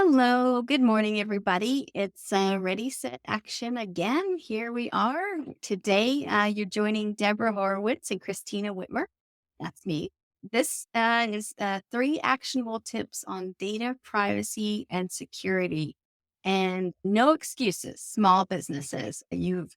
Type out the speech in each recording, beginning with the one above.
Hello, good morning, everybody. It's Ready, Set, Action again. Here we are. Today, you're joining Deborah Horowitz and Christina Whitmer. That's me. This is three actionable tips on data privacy and security. And no excuses, small businesses. You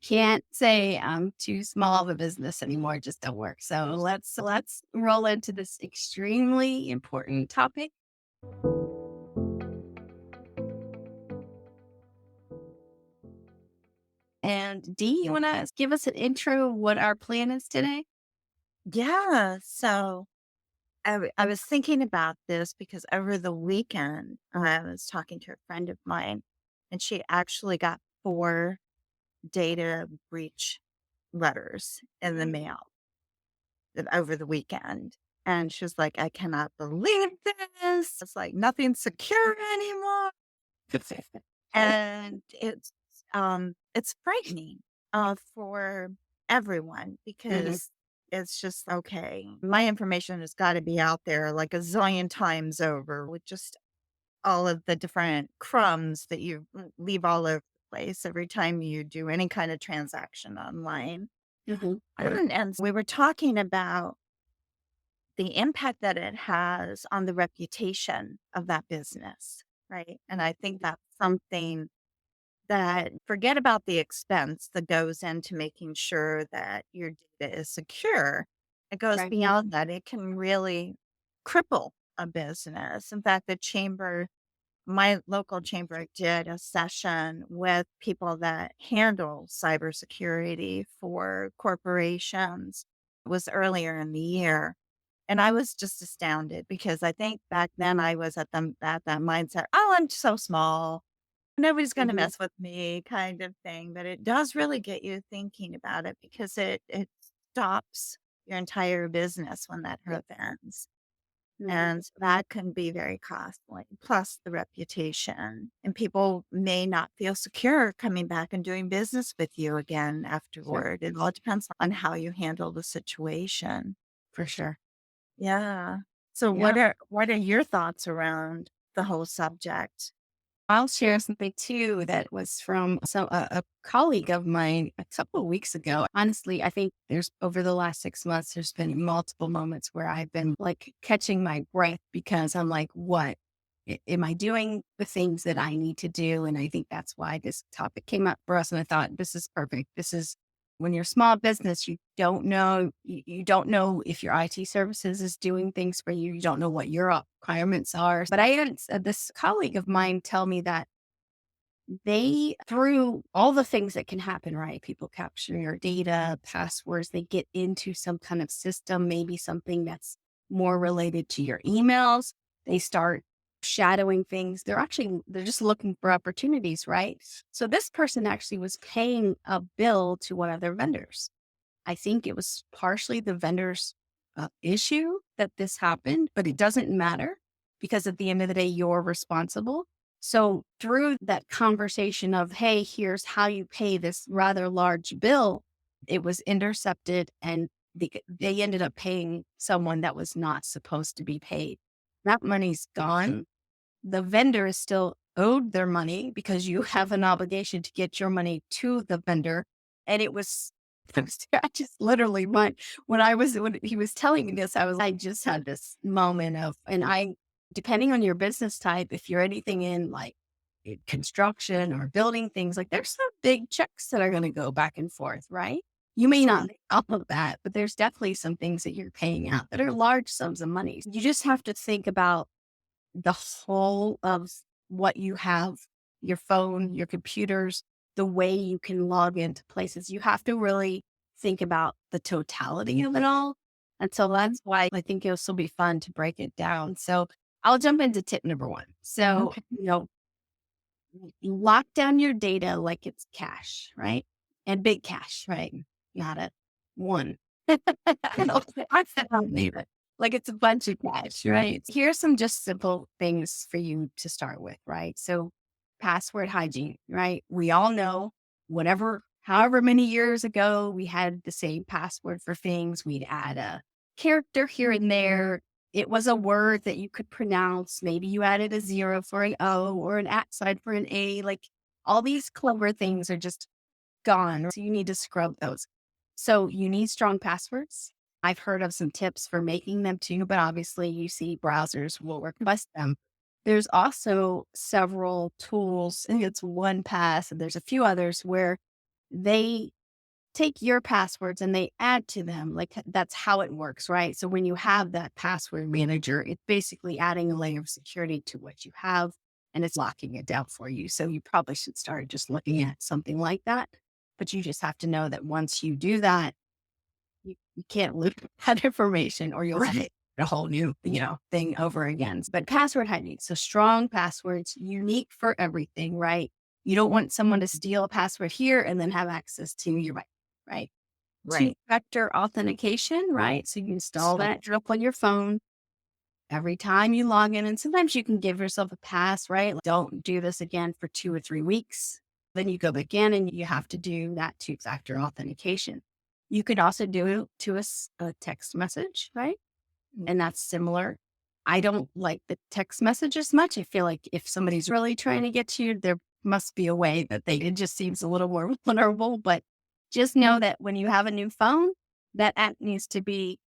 can't say I'm too small of a business anymore. It just don't work. So let's roll into this extremely important topic. And Dee, you want to give us an intro of what our plan is today? Yeah. So I was thinking about this because over the weekend, I was talking to a friend of mine and she actually got four data breach letters in the mail over the weekend. And she was like, I cannot believe this. It's like nothing's secure anymore. And it's frightening for everyone Mhm. because it's just okay. My information has got to be out there like a zillion times over with just all of the different crumbs that you leave all over the place every time you do any kind of transaction online. Mhm. And we were talking about the impact that it has on the reputation of that business, right? And I think that's something that forget about the expense that goes into making sure that your data is secure. It goes Right. beyond that. It can really cripple a business. In fact, my local chamber did a session with people that handle cybersecurity for corporations. It was earlier in the year. And I was just astounded because I think back then I was at that mindset, oh, I'm so small. Nobody's gonna Mhm. mess with me kind of thing, but it does really get you thinking about it because it stops your entire business when that Yep. happens, Mhm. and that can be very costly, plus the reputation, and people may not feel secure coming back and doing business with you again Sure. afterward. It all depends on how you handle the situation. For sure. Yeah. So Yeah. what are your thoughts around the whole subject? I'll share something too that was from a colleague of mine a couple of weeks ago. Honestly, I think there's over the last 6 months, there's been multiple moments where I've been like catching my breath because I'm like, what am I doing the things that I need to do? And I think that's why this topic came up for us. And I thought, this is perfect. This is when you're a small business, you don't know if your IT services is doing things for you. You don't know what your requirements are. But I had this colleague of mine tell me that they, through all the things that can happen, right? People capture your data, passwords, they get into some kind of system, maybe something that's more related to your emails. They start shadowing things. They're just looking for opportunities, right? So this person actually was paying a bill to one of their vendors. I think it was partially the vendor's issue that this happened, but it doesn't matter because at the end of the day, you're responsible. So through that conversation of, hey, here's how you pay this rather large bill, it was intercepted and they ended up paying someone that was not supposed to be paid. That money's gone. The vendor is still owed their money because you have an obligation to get your money to the vendor. And it was, I just literally when he was telling me this, I just had this moment of, depending on your business type, if you're anything in like construction or building things, like there's some big checks that are going to go back and forth, right? You may not think all of that, but there's definitely some things that you're paying out that are large sums of money. You just have to think about the whole of what you have, your phone, your computers, the way you can log into places. You have to really think about the totality of it all. And so that's why I think it'll still be fun to break it down. So I'll jump into tip number one. So, Okay. lock down your data like it's cash, right? And big cash, right? Not a one. I said I'll leave it. Like it's a bunch of cash, right? Here's some just simple things for you to start with, right? So password hygiene, right? We all know however many years ago we had the same password for things, we'd add a character here and there. it was a word that you could pronounce. Maybe you added a zero for an O or an at sign for an A. Like all these clever things are just gone. So you need to scrub those. So you need strong passwords. I've heard of some tips for making them too, but obviously you see browsers will request them. There's also several tools. I think it's OnePass and there's a few others where they take your passwords and they add to them. Like that's how it works, right? So when you have that password manager, it's basically adding a layer of security to what you have and it's locking it down for you. So you probably should start just looking at something like that. But you just have to know that once you do that, you can't lose that information or you'll have a whole new, thing over again. But password hygiene. So strong passwords, unique for everything, right? You don't want someone to steal a password here and then have access to your right? Right. Two-factor authentication, right? So you install that up on your phone every time you log in. And sometimes you can give yourself a pass, right? Like, don't do this again for 2 or 3 weeks. Then you go back in and you have to do that two-factor authentication. You could also do it to a text message, right? And that's similar. I don't like the text message as much. I feel like if somebody's really trying to get to you, there must be a way that it just seems a little more vulnerable. But just know that when you have a new phone, that app needs to be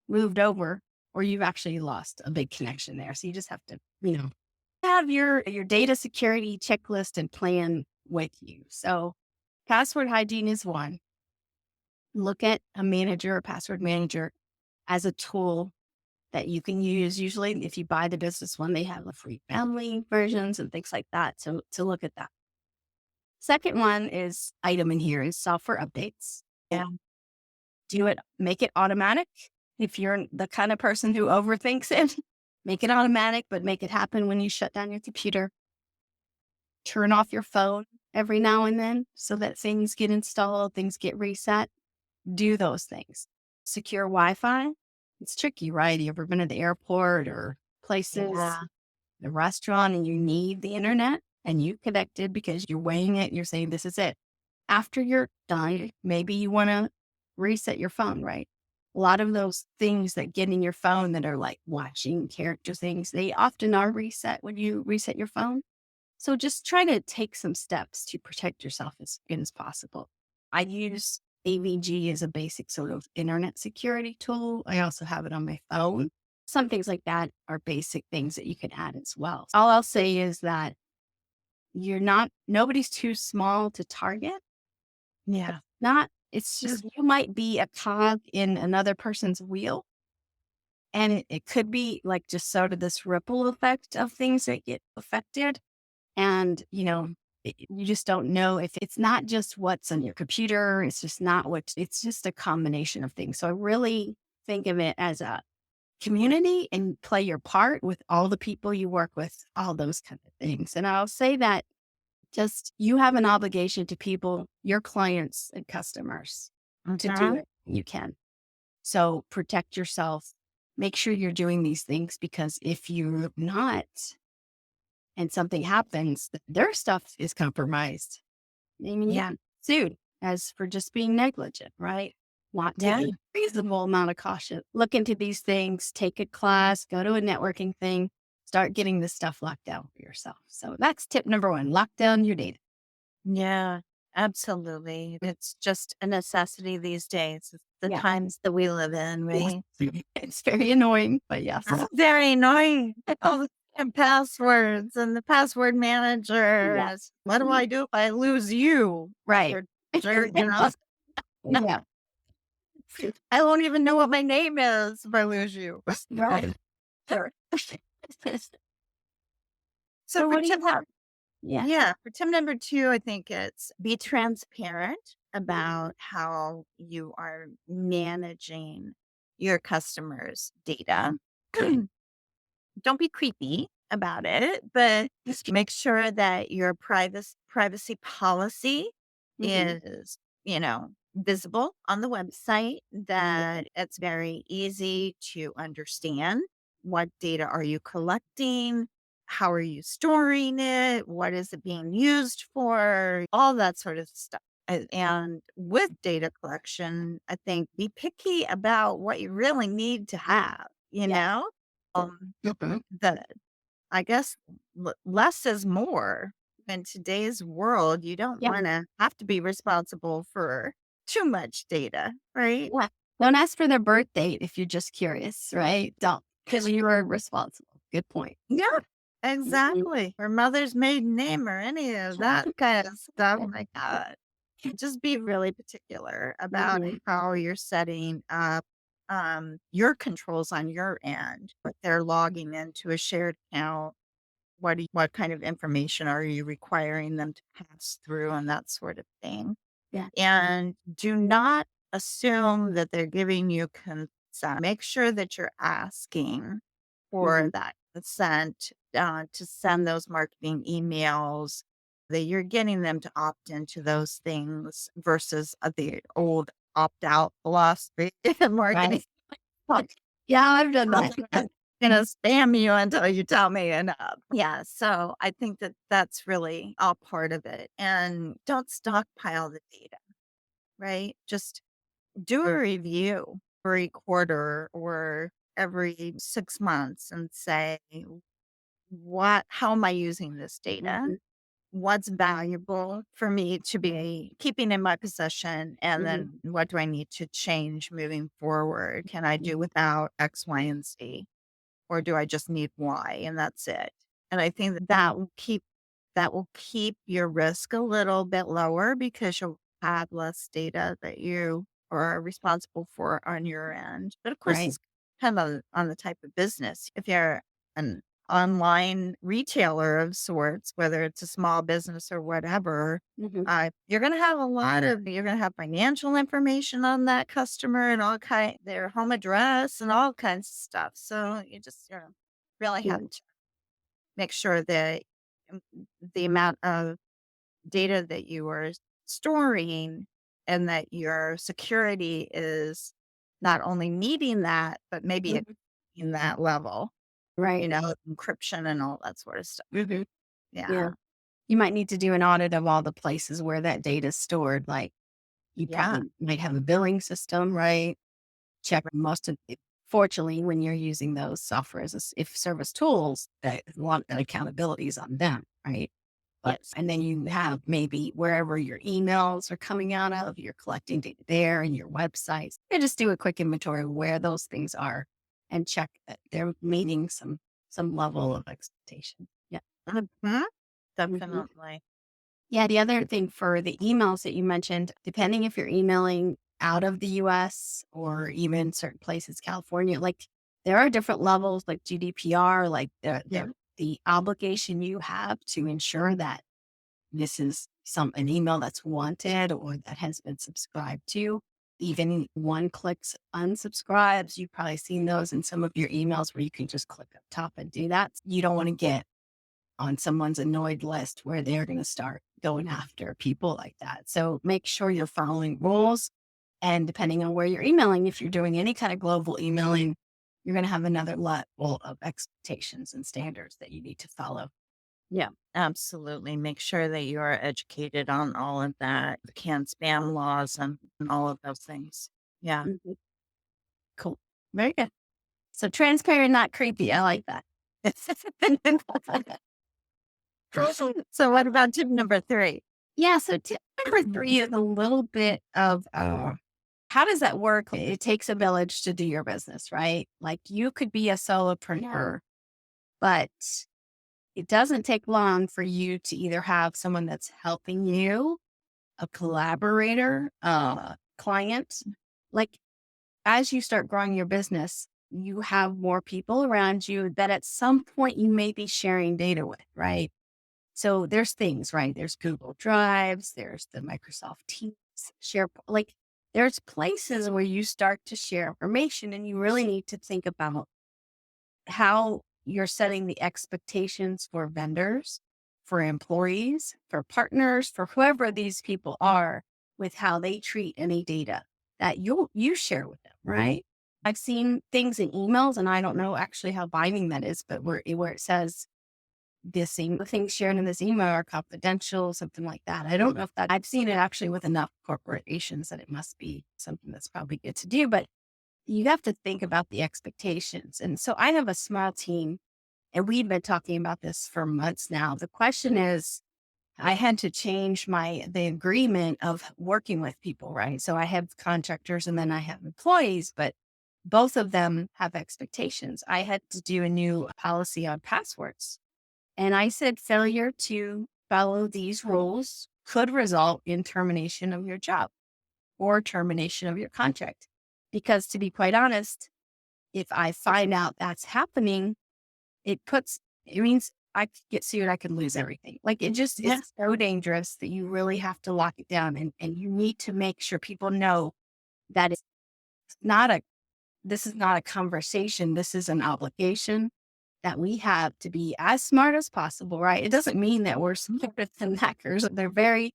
moved over or you've actually lost a big connection there. So you just have to, have your data security checklist and plan with you. So password hygiene is one. Look at a manager, a password manager as a tool that you can use. Usually, if you buy the business one, they have the free family versions and things like that. So to look at that. Second one is item in here is software updates. Yeah. Do it, make it automatic. If you're the kind of person who overthinks it, make it automatic, but make it happen when you shut down your computer. Turn off your phone every now and then so that things get installed, things get reset. Do those things. Secure Wi-Fi. It's tricky, right? You ever been to the airport or places, Yeah. the restaurant, and you need the internet and you connected because you're weighing it. You're saying, this is it. After you're done, maybe you want to reset your phone, right? A lot of those things that get in your phone that are like watching character things, they often are reset when you reset your phone. So just try to take some steps to protect yourself as good as possible. I use AVG as a basic sort of internet security tool. I also have it on my phone. Some things like that are basic things that you can add as well. All I'll say is that nobody's too small to target. Yeah. It's just you might be a cog in another person's wheel. And it could be like just sort of this ripple effect of things that get affected. And, you just don't know if it's not just what's on your computer. It's just not it's just a combination of things. So I really think of it as a community and play your part with all the people you work with, all those kind of things. And I'll say that just you have an obligation to people, your clients and customers to do Mhm. it. You can. So protect yourself. Make sure you're doing these things because if you're not, and something happens, their stuff is compromised. I mean, you Yeah. get sued as for just being negligent, right? Not Yeah. taking a reasonable amount of caution. Look into these things, take a class, go to a networking thing, start getting this stuff locked down for yourself. So that's tip number one, lock down your data. Yeah. Absolutely. It's just a necessity these days. It's the Yeah. times that we live in, Yes. right? It's very annoying, but yes. Very annoying. All the and passwords and the password manager. Yeah. What do I do if I lose you? Right. You're, Yeah. I won't even know what my name is if I lose you. Right. Sure. So So for what do you tip, have? Yeah. yeah, for tip number two, I think it's be transparent about how you are managing your customers' data. Don't be creepy about it, but just make sure that your privacy policy Mhm. is, visible on the website, Yeah. that it's very easy to understand. What data are you collecting? How are you storing it? What is it being used for? All that sort of stuff. And with data collection, I think be picky about what you really need to have, you Yeah. know? Mhm. the I guess less is more. In today's world, you don't Yeah. want to have to be responsible for too much data, right? Yeah. Don't ask for their birth date if you're just curious, right? Don't, because you are responsible. Good point. Yeah, Mhm. exactly. Or mother's maiden name or any of that kind of stuff like that. Just be really particular about Mhm. how you're setting up your controls on your end. What they're logging into a shared account, what kind of information are you requiring them to pass through and that sort of thing. Yeah. And do not assume that they're giving you consent. Make sure that you're asking for Mhm. that consent to send those marketing emails, that you're getting them to opt into those things versus the old opt out philosophy in Right. marketing. Yeah, I've done I'm that. gonna spam you until you tell me enough. Yeah, so I think that that's really all part of it. And don't stockpile the data, right? Just do a review every quarter or every 6 months and say, how am I using this data? Mhm. What's valuable for me to be keeping in my possession? And Mhm. then what do I need to change moving forward? Can I do Mhm. without X, Y, and Z? Or do I just need Y and that's it? And I think that will keep your risk a little bit lower because you'll have less data that you are responsible for on your end. But of course, Right. it's kind of on the type of business. If you're an online retailer of sorts, whether it's a small business or whatever, Mhm. you're going to have financial information on that customer and their home address and all kinds of stuff. So you really Yeah. have to make sure that um, the amount of data that you are storing and that your security is not only meeting that, but maybe Mhm. in that level, Right. encryption and all that sort of stuff. Mhm. Yeah. Yeah. You might need to do an audit of all the places where that data is stored. Like you Yeah. probably might have a billing system, right? Check most of it. Fortunately, when you're using those software as if service tools, that a lot of accountability is on them, right? But Yes. and then you have maybe wherever your emails are coming out of, you're collecting data there and your websites. And just do a quick inventory of where those things are and check that they're meeting some level of expectation. Yeah. Mhm. Mhm. Definitely. Yeah, the other thing for the emails that you mentioned, depending if you're emailing out of the US or even certain places, California, like there are different levels like GDPR, like Yeah. the obligation you have to ensure that this is an email that's wanted or that has been subscribed to. Even one clicks unsubscribes. You've probably seen those in some of your emails where you can just click up top and do that. You don't want to get on someone's annoyed list where they're going to start going after people like that. So make sure you're following rules. And depending on where you're emailing, if you're doing any kind of global emailing, you're going to have another level of expectations and standards that you need to follow. Yeah. Absolutely. Make sure that you are educated on all of that, the can spam laws and all of those things. Yeah. Mhm. Cool. Very good. So transparent, not creepy. I like that. So what about tip number 3? Yeah. So tip number three is a little bit of how does that work? It takes a village to do your business, right? Like you could be a solopreneur, but it doesn't take long for you to either have someone that's helping you, a collaborator, client. Like as you start growing your business, you have more people around you that at some point you may be sharing data with, right? So there's things, right? There's Google Drives, there's the Microsoft Teams, share like there's places where you start to share information and you really need to think about how you're setting the expectations for vendors, for employees, for partners, for whoever these people are with how they treat any data that you share with them, right? I've seen things in emails and I don't know actually how binding that is, but where it says the things shared in this email are confidential, something like that. I don't know if that I've seen it actually with enough corporations that it must be something that's probably good to do. But you have to think about the expectations. And so I have a small team and we've been talking about this for months now. The question is, I had to change the agreement of working with people, right? So I have contractors and then I have employees, but both of them have expectations. I had to do a new policy on passwords. And I said failure to follow these rules could result in termination of your job or termination of your contract. Because to be quite honest, if I find out that's happening, it means I could get sued, I could lose everything. Like it just Yeah. is so dangerous that you really have to lock it down and you need to make sure people know that it's not a this is not a conversation. This is an obligation that we have to be as smart as possible, right? It doesn't mean that we're smarter than hackers. They're very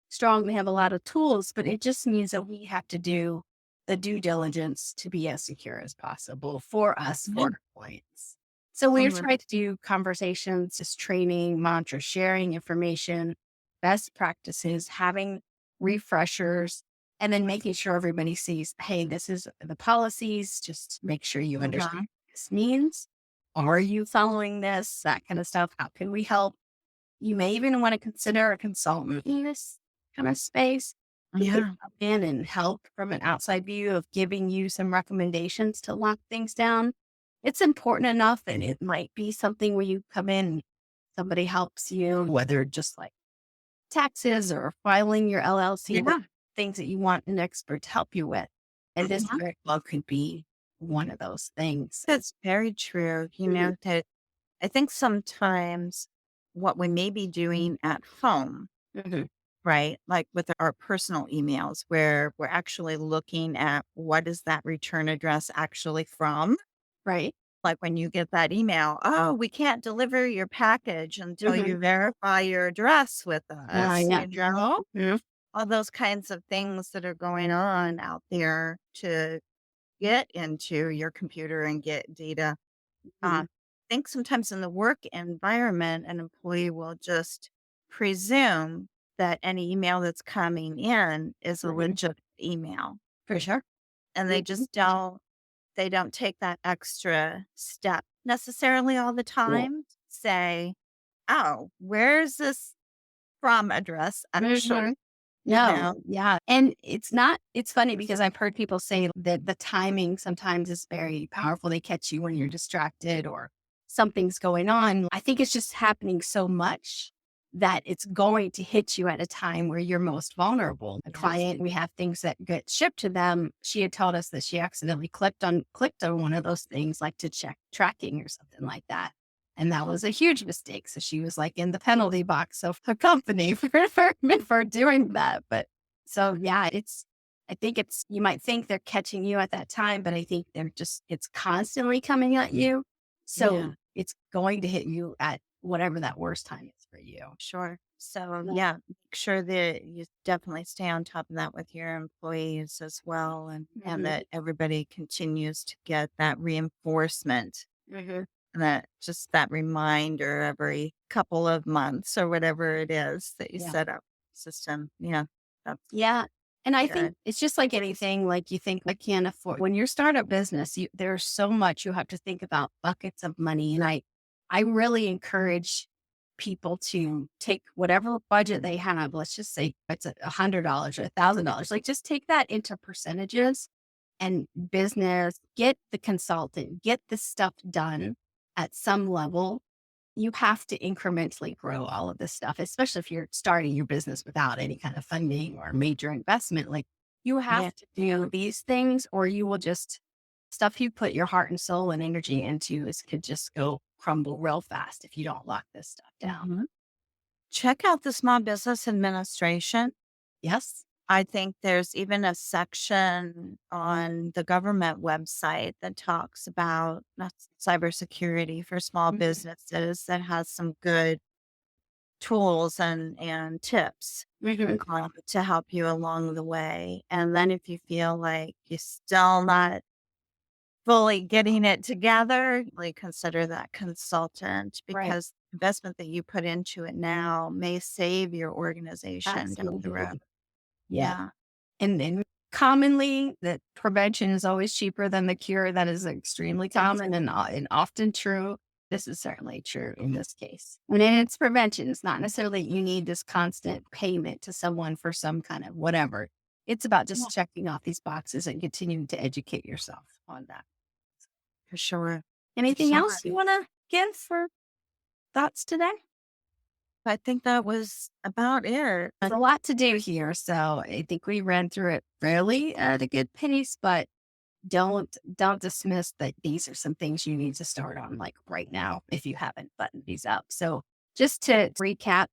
strong. They have a lot of tools, but it just means that we have to do the due diligence to be as secure as possible for us, for Yeah. our clients. So we're Mhm. trying to do conversations, just training, mantra, sharing information, best practices, having refreshers, and then making sure everybody sees, hey, this is the policies. Just make sure you understand Mhm. what this means. Are you following this? That kind of stuff. How can we help? You may even want to consider a consultant in this kind of space who could Yeah. come in and help from an outside view of giving you some recommendations to lock things down. It's important enough that it might be something where you come in, somebody helps you, whether just like taxes or filing your LLC, but Yeah. things that you want an expert to help you with. And this Mhm. very well could be one of those things. That's very true. Mhm, That I think sometimes what we may be doing at home, mhm. right? Like with our personal emails, where we're actually looking at what is that return address actually from? Right. Like when you get that email, oh, we can't deliver your package until Mhm. you verify your address with us, Yeah. Mhm, all those kinds of things that are going on out there to get into your computer and get data. mhm. I think sometimes in the work environment, an employee will just presume that any email that's coming in is a Mhm. legit email, For sure. and Mhm. they don't take that extra step necessarily all the Yeah. time. Say, oh, where's this from address Mhm. actually? You No, know? yeah, and it's funny because I've heard people say that the timing sometimes is very powerful. They catch you when you're distracted or something's going on. I think it's just happening so much that it's going to hit you at a time where you're most vulnerable. A Yes. client, we have things that get shipped to them. She had told us that she accidentally clicked on one of those things like to check tracking or something like that. And that was a huge mistake. So she was like in the penalty box of her company for doing that. But so yeah, I think you might think they're catching you at that time, but I think it's constantly coming at you. So Yeah. it's going to hit you at whatever that worst time is for you. Sure. So, Yeah. yeah, make sure that you definitely stay on top of that with your employees as well, and Mhm. that everybody continues to get that reinforcement Mhm. and that just that reminder every couple of months or whatever it is that you Yeah. set up system. Yeah, that's Yeah. And I think good. it's just like anything, like you think I can't afford when you start a business, there's so much you have to think about buckets of money. And I really encourage people to take whatever budget they have. Let's just say it's $100 or $1,000. Like just take that into percentages and business, get the consultant, get the stuff done at some level. You have to incrementally grow all of this stuff, especially if you're starting your business without any kind of funding or major investment. Like you Yeah. have to do these things, or you will just stuff you put your heart and soul and energy into is could just go crumble real fast if you don't lock this stuff down. Mhm. Check out the Small Business Administration. Yes. I think there's even a section on the government website that talks about cybersecurity for small Mhm. businesses that has some good tools and tips Mhm. to help you along the way. And then if you feel like you're still not fully getting it together, like consider that consultant Right. because the investment that you put into it now may save your organization down the road. Absolutely. Yeah. Yeah. And then commonly that prevention is always cheaper than the cure. That is extremely common and often true. This is certainly true in this case. And then it's prevention. It's not necessarily you need this constant payment to someone for some kind of whatever. It's about Yeah, just checking off these boxes and continuing to educate yourself on that. for sure. For Anything sure. else you want to give for thoughts today? I think that was about it. There's a lot to do here. So I think we ran through it fairly at a good pace, but don't dismiss that these are some things you need to start on like right now if you haven't buttoned these up. So just to recap,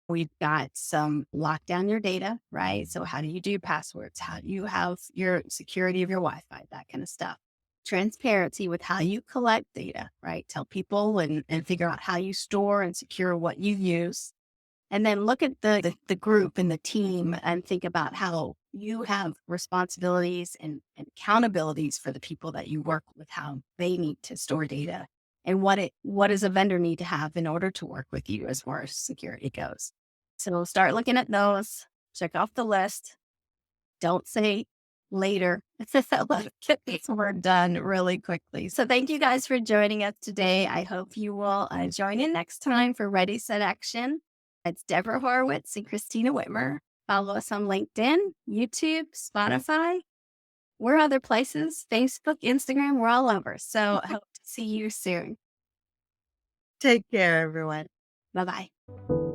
we've got some lock down your data, right? So how do you do passwords? How do you have your security of your Wi-Fi, that kind of stuff. Transparency with how you collect data, right? Tell people and figure out how you store and secure what you use. And then look at the group and the team and think about how you have responsibilities and accountabilities for the people that you work with, how they need to store data and what does a vendor need to have in order to work with you as far as security goes. So start looking at those, check off the list. Don't say later. Let's get this work done really quickly. So thank you guys for joining us today. I hope you will join in next time for Ready, Set, Action. It's Deborah Horowitz and Christina Whitmer. Follow us on LinkedIn, YouTube, Spotify. We're other places, Facebook, Instagram, we're all over. So I hope to see you soon. Take care, everyone. Bye bye.